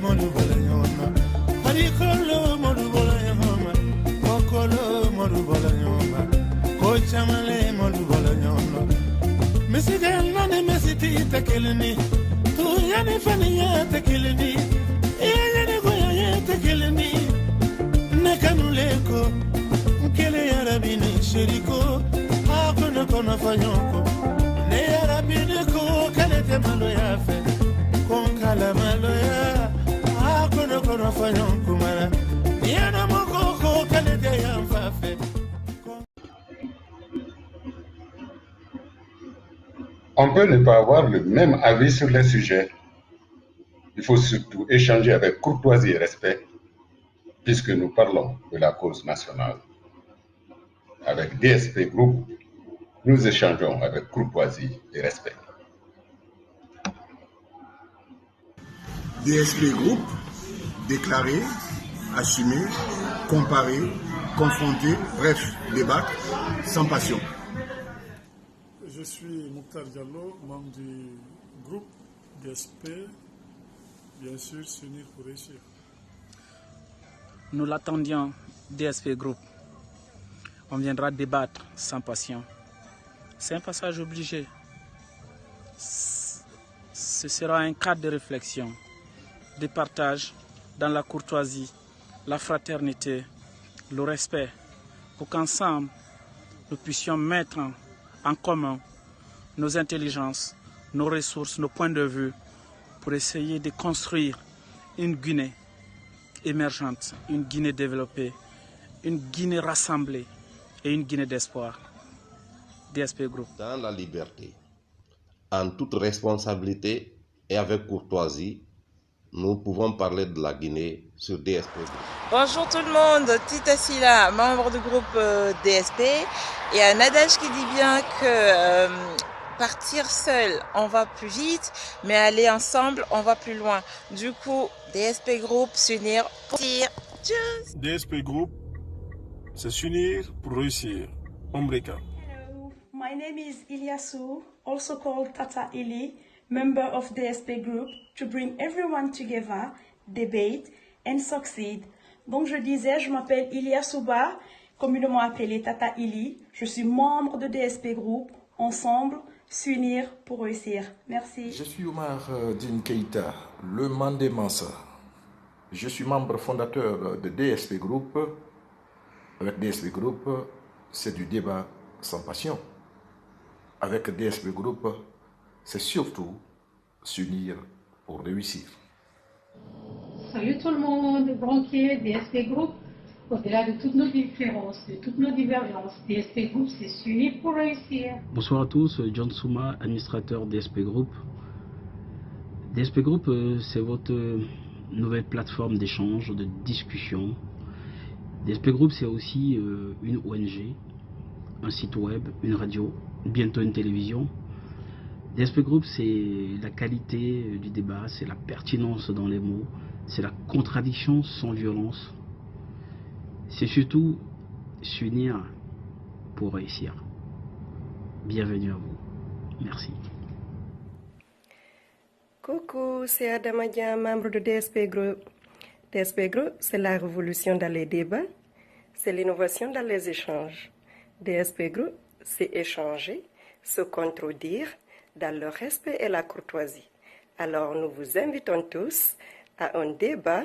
modu bolayoma parikolo modu bolayoma kokolo modu bolayoma kochamale modu bolayoma mesigal nane mesiti takelni tu yani faniya takelni yani goya takelni nekanuleko kele yarabini shiriko hakuna kona fanyoko ne yarabini ko kale te maloya fe kon kala maloya hakuna kona fanyoko mara yana moko ko kale te yamfa fe. On peut ne pas avoir le même avis sur les sujets. Il faut surtout échanger avec courtoisie et respect, puisque nous parlons de la cause nationale. Avec DSP Group, nous échangeons avec courtoisie et respect. DSP Group, déclarer, assumer, comparer, confronter, bref, débattre, sans passion. Je suis Mokhtar Diallo, membre du groupe DSP, bien sûr, s'unir pour réussir. Nous l'attendions, DSP Group. On viendra débattre sans passion. C'est un passage obligé. Ce sera un cadre de réflexion, de partage dans la courtoisie, la fraternité, le respect, pour qu'ensemble, nous puissions mettre en commun nos intelligences, nos ressources, nos points de vue pour essayer de construire une Guinée émergente, une Guinée développée, une Guinée rassemblée et une Guinée d'espoir. DSP Group. Dans la liberté, en toute responsabilité et avec courtoisie, nous pouvons parler de la Guinée sur DSP Group. Bonjour tout le monde, Tita Silla, membre du groupe DSP. Il y a un adage qui dit bien que partir seul, on va plus vite, mais aller ensemble, on va plus loin. Du coup, DSP Group, s'unir pour réussir. Tchuss. DSP Group, c'est s'unir pour réussir. Ombrika. Hello, my name is Ilyasu, also called Tata Ili, member of DSP Group, to bring everyone together, debate and succeed. Donc je disais, je m'appelle Ilyasuba, communément appelé Tata Ili. Je suis membre de DSP Group. Ensemble, s'unir pour réussir. Merci. Je suis Omar Din Keita, le Mandé Mansa. Je suis membre fondateur de DSP Group. Avec DSP Group, c'est du débat sans passion. Avec DSP Group, c'est surtout s'unir pour réussir. Salut tout le monde, Branquier, DSP Group. Au-delà de toutes nos différences, de toutes nos divergences, DSP Group, c'est s'unir pour réussir. Bonsoir à tous, John Souma, administrateur DSP Group. DSP Group, c'est votre nouvelle plateforme d'échange, de discussion. DSP Group, c'est aussi une ONG, un site web, une radio, bientôt une télévision. DSP Group, c'est la qualité du débat, c'est la pertinence dans les mots, c'est la contradiction sans violence. C'est surtout s'unir pour réussir. Bienvenue à vous. Merci. Coucou, c'est Adamadia, membre de DSP Group. DSP Group, c'est la révolution dans les débats, c'est l'innovation dans les échanges. DSP Group, c'est échanger, se contredire dans le respect et la courtoisie. Alors nous vous invitons tous à un débat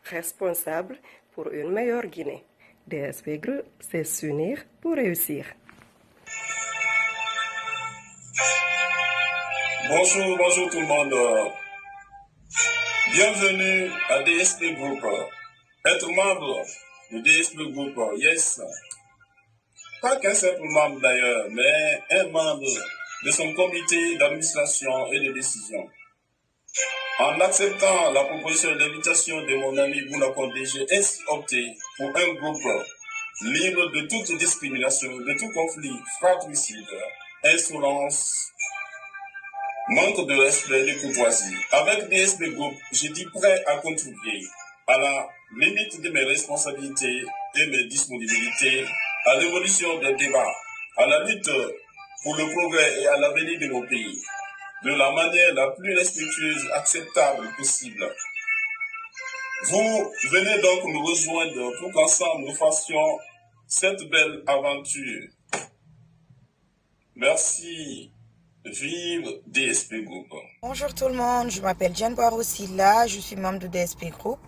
responsable pour une meilleure Guinée. DSP Group, c'est s'unir pour réussir. Bonjour tout le monde. Bienvenue à DSP Group. Être membre de DSP Group, yes. Pas qu'un simple membre d'ailleurs, mais un membre de son comité d'administration et de décision. En acceptant la proposition d'invitation de mon ami Bouna Condé, j'ai ainsi opté pour un groupe libre de toute discrimination, de tout conflit fratricide, insolence, manque de respect et de courtoisie. Avec DSP Group, je dis prêt à contribuer à la limite de mes responsabilités et mes disponibilités à l'évolution des débats, à la lutte pour le progrès et à l'avenir de nos pays, de la manière la plus respectueuse acceptable possible. Vous venez donc nous rejoindre pour qu'ensemble nous fassions cette belle aventure. Merci. Vive DSP Group. Bonjour tout le monde, je m'appelle Diane Boiro-Silla, je suis membre de DSP Group.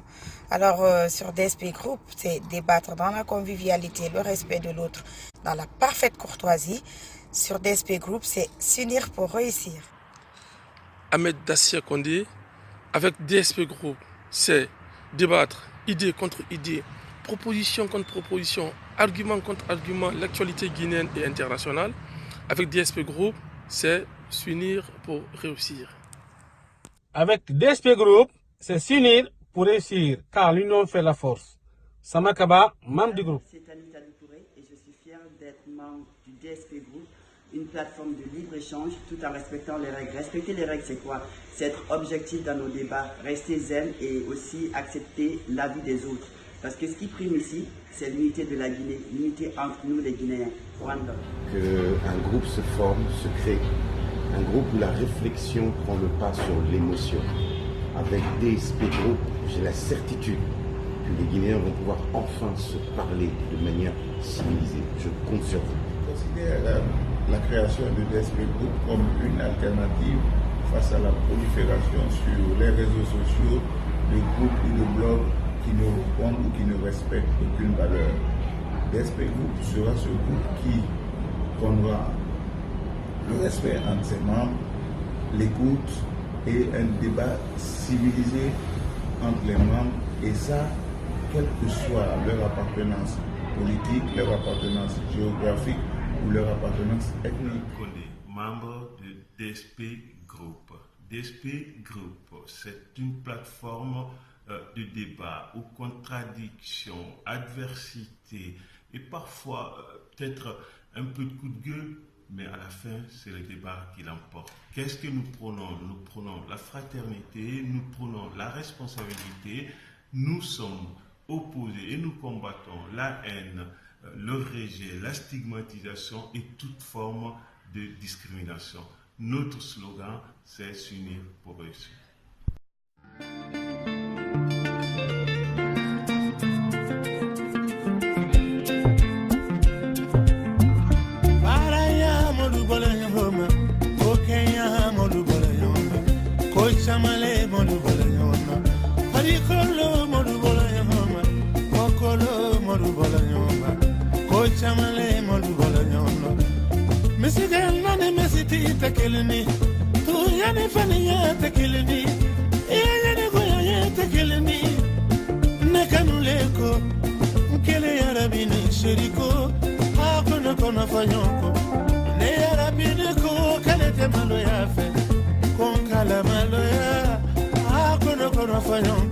Alors sur DSP Group, c'est débattre dans la convivialité, le respect de l'autre, dans la parfaite courtoisie. Sur DSP Group, c'est s'unir pour réussir. Ahmed Dacia Kondé, avec DSP Group, c'est débattre, idée contre idée, proposition contre proposition, argument contre argument, l'actualité guinéenne et internationale. Avec DSP Group, c'est s'unir pour réussir. Avec DSP Group, c'est s'unir pour réussir, car l'union fait la force. Samakaba, membre du groupe. C'est Anita Dupouré et je suis fière d'être membre du DSP Group, une plateforme de libre-échange tout en respectant les règles. Respecter les règles, c'est quoi? C'est être objectif dans nos débats, rester zen et aussi accepter l'avis des autres. Parce que ce qui prime ici, c'est l'unité de la Guinée, l'unité entre nous les Guinéens. Rwanda. Qu'un groupe se forme, se crée, un groupe où la réflexion prend le pas sur l'émotion. Avec DSP Group, j'ai la certitude que les Guinéens vont pouvoir enfin se parler de manière civilisée. Je compte sur vous. Je considère la création de DSP Group comme une alternative face à la prolifération sur les réseaux sociaux de groupes ou de blogs qui ne répondent ou qui ne respectent aucune valeur. DSP Group sera ce groupe qui prendra le respect entre ses membres, l'écoute et un débat civilisé entre les membres, et ça, quelle que soit leur appartenance politique, leur appartenance géographique ou leur appartenance ethnique. Membre de DSP Group. DSP Group, c'est une plateforme de débat aux contradictions, adversité et parfois peut-être un peu de coup de gueule, mais à la fin, c'est le débat qui l'emporte. Qu'est-ce que nous prenons? Nous prenons la fraternité, nous prenons la responsabilité, nous sommes opposés et nous combattons la haine, le rejet, la stigmatisation et toute forme de discrimination. Notre slogan, c'est s'unir pour réussir. Fanyonko